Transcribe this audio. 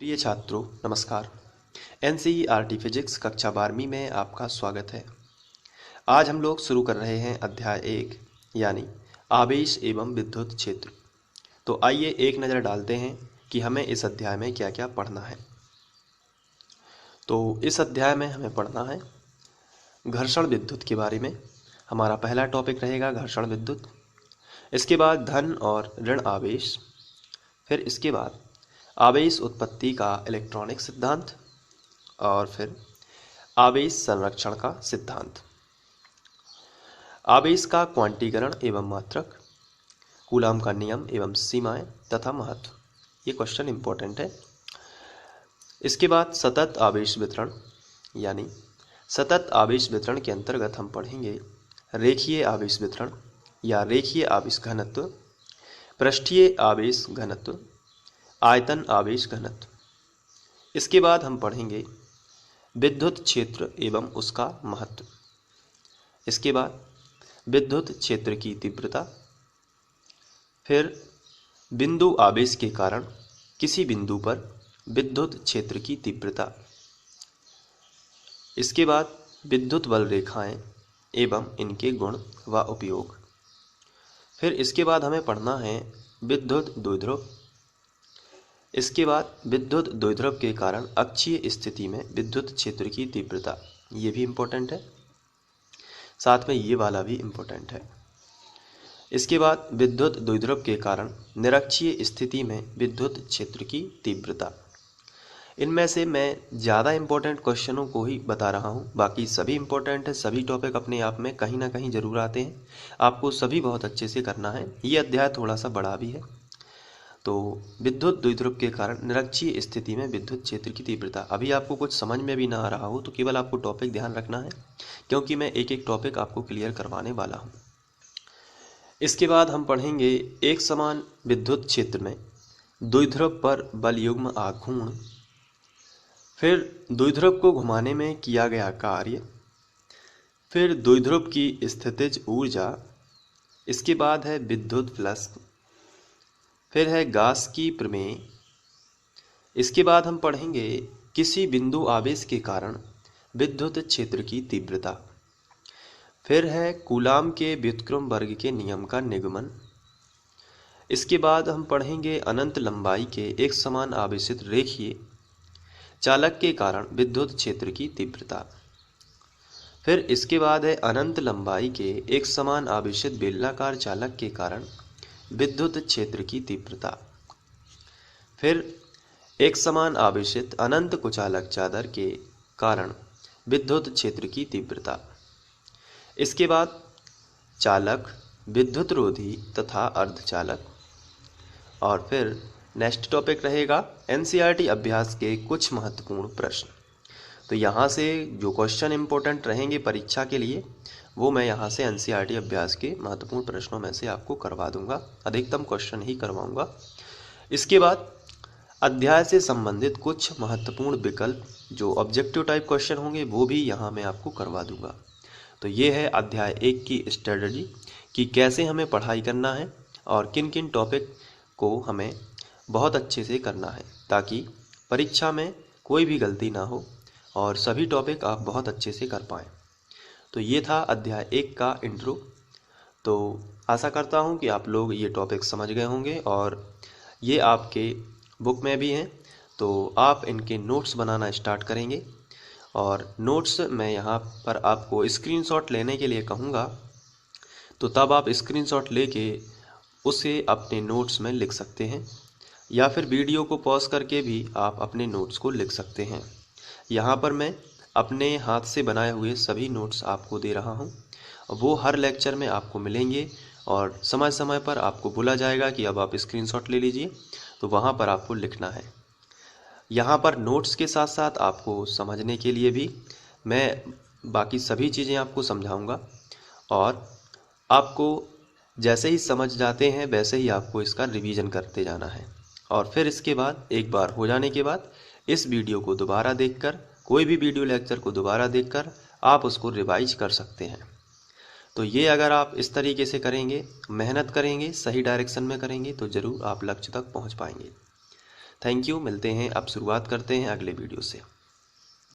प्रिय छात्रों नमस्कार। एनसीईआरटी फिजिक्स कक्षा 12वीं में आपका स्वागत है। आज हम लोग शुरू कर रहे हैं अध्याय 1 यानी आवेश एवं विद्युत क्षेत्र। तो आइए एक नज़र डालते हैं कि हमें इस अध्याय में क्या क्या पढ़ना है। तो इस अध्याय में हमें पढ़ना है घर्षण विद्युत के बारे में। हमारा पहला टॉपिक रहेगा घर्षण विद्युत। इसके बाद धन और ऋण आवेश, फिर इसके बाद आवेश उत्पत्ति का इलेक्ट्रॉनिक सिद्धांत, और फिर आवेश संरक्षण का सिद्धांत, आवेश का क्वांटीकरण एवं मात्रक, कूलाम का नियम एवं सीमाएं तथा महत्व। ये क्वेश्चन इंपॉर्टेंट है। इसके बाद सतत आवेश वितरण यानी सतत आवेश वितरण के अंतर्गत हम पढ़ेंगे रेखीय आवेश वितरण या रेखीय आवेश घनत्व, पृष्ठीय आवेश घनत्व, आयतन आवेश घनत्व। इसके बाद हम पढ़ेंगे विद्युत क्षेत्र एवं उसका महत्व। इसके बाद विद्युत क्षेत्र की तीव्रता, फिर बिंदु आवेश के कारण किसी बिंदु पर विद्युत क्षेत्र की तीव्रता। इसके बाद विद्युत बल रेखाएं एवं इनके गुण व उपयोग। फिर इसके बाद हमें पढ़ना है विद्युत द्विध्रुव। इसके बाद विद्युत द्विध्रुव के कारण अक्षीय स्थिति में विद्युत क्षेत्र की तीव्रता, ये भी इम्पोर्टेंट है। साथ में ये वाला भी इम्पोर्टेंट है। इसके बाद विद्युत द्विध्रुव के कारण निरक्षीय स्थिति में विद्युत क्षेत्र की तीव्रता। इनमें से मैं ज़्यादा इम्पोर्टेंट क्वेश्चनों को ही बता रहा हूँ, बाकी सभी इम्पोर्टेंट है। सभी टॉपिक अपने आप में कहीं ना कहीं ज़रूर आते हैं, आपको सभी बहुत अच्छे से करना है। ये अध्याय थोड़ा सा बड़ा भी है। तो विद्युत द्विध्रुव के कारण निरक्षीय स्थिति में विद्युत क्षेत्र की तीव्रता। अभी आपको कुछ समझ में भी ना आ रहा हो तो केवल आपको टॉपिक ध्यान रखना है, क्योंकि मैं एक एक टॉपिक आपको क्लियर करवाने वाला हूँ। इसके बाद हम पढ़ेंगे एक समान विद्युत क्षेत्र में द्विध्रुव पर बल युग्म आघूर्ण, फिर द्विध्रुव को घुमाने में किया गया कार्य, फिर द्विध्रुव की स्थितिज ऊर्जा। इसके बाद है विद्युत फ्लक्स, फिर है गास की प्रमेय। इसके बाद हम पढ़ेंगे किसी बिंदु आवेश के कारण विद्युत क्षेत्र की तीव्रता, फिर है कूलाम के व्युत्क्रम वर्ग के नियम का निगमन। इसके बाद हम पढ़ेंगे अनंत लंबाई के एक समान आवेशित रेखीय चालक के कारण विद्युत क्षेत्र की तीव्रता। फिर इसके बाद है अनंत लंबाई के एक समान आवेशित बेलनाकार चालक के कारण विद्युत क्षेत्र की तीव्रता। फिर एक समान आवेशित अनंत कुचालक चादर के कारण विद्युत क्षेत्र की तीव्रता। इसके बाद चालक, विद्युत रोधी तथा अर्धचालक। और फिर नेक्स्ट टॉपिक रहेगा एनसीईआरटी अभ्यास के कुछ महत्वपूर्ण प्रश्न। तो यहाँ से जो क्वेश्चन इंपॉर्टेंट रहेंगे परीक्षा के लिए, वो मैं यहाँ से एनसीईआरटी अभ्यास के महत्वपूर्ण प्रश्नों में से आपको करवा दूंगा। अधिकतम क्वेश्चन ही करवाऊंगा। इसके बाद अध्याय से संबंधित कुछ महत्वपूर्ण विकल्प जो ऑब्जेक्टिव टाइप क्वेश्चन होंगे वो भी यहाँ मैं आपको करवा दूंगा। तो ये है अध्याय 1 की स्ट्रेटजी कि कैसे हमें पढ़ाई करना है और किन किन टॉपिक को हमें बहुत अच्छे से करना है, ताकि परीक्षा में कोई भी गलती ना हो और सभी टॉपिक आप बहुत अच्छे से कर पाएँ। तो ये था अध्याय 1 का इंट्रो। तो आशा करता हूँ कि आप लोग ये टॉपिक समझ गए होंगे और ये आपके बुक में भी हैं। तो आप इनके नोट्स बनाना स्टार्ट करेंगे और नोट्स मैं यहाँ पर आपको स्क्रीनशॉट लेने के लिए कहूँगा। तो तब आप स्क्रीनशॉट लेके उसे अपने नोट्स में लिख सकते हैं, या फिर वीडियो को पॉज करके भी आप अपने नोट्स को लिख सकते हैं। यहाँ पर मैं अपने हाथ से बनाए हुए सभी नोट्स आपको दे रहा हूँ। वो हर लेक्चर में आपको मिलेंगे और समय समय पर आपको बोला जाएगा कि अब आप स्क्रीनशॉट ले लीजिए, तो वहाँ पर आपको लिखना है। यहाँ पर नोट्स के साथ साथ आपको समझने के लिए भी मैं बाकी सभी चीज़ें आपको समझाऊँगा, और आपको जैसे ही समझ जाते हैं वैसे ही आपको इसका रिवीजन करते जाना है। और फिर इसके बाद एक बार हो जाने के बाद इस वीडियो को दोबारा देखकर, कोई भी वीडियो लेक्चर को दोबारा देखकर आप उसको रिवाइज कर सकते हैं। तो ये अगर आप इस तरीके से करेंगे, मेहनत करेंगे, सही डायरेक्शन में करेंगे, तो ज़रूर आप लक्ष्य तक पहुंच पाएंगे। Thank you. मिलते हैं, अब शुरुआत करते हैं अगले वीडियो से।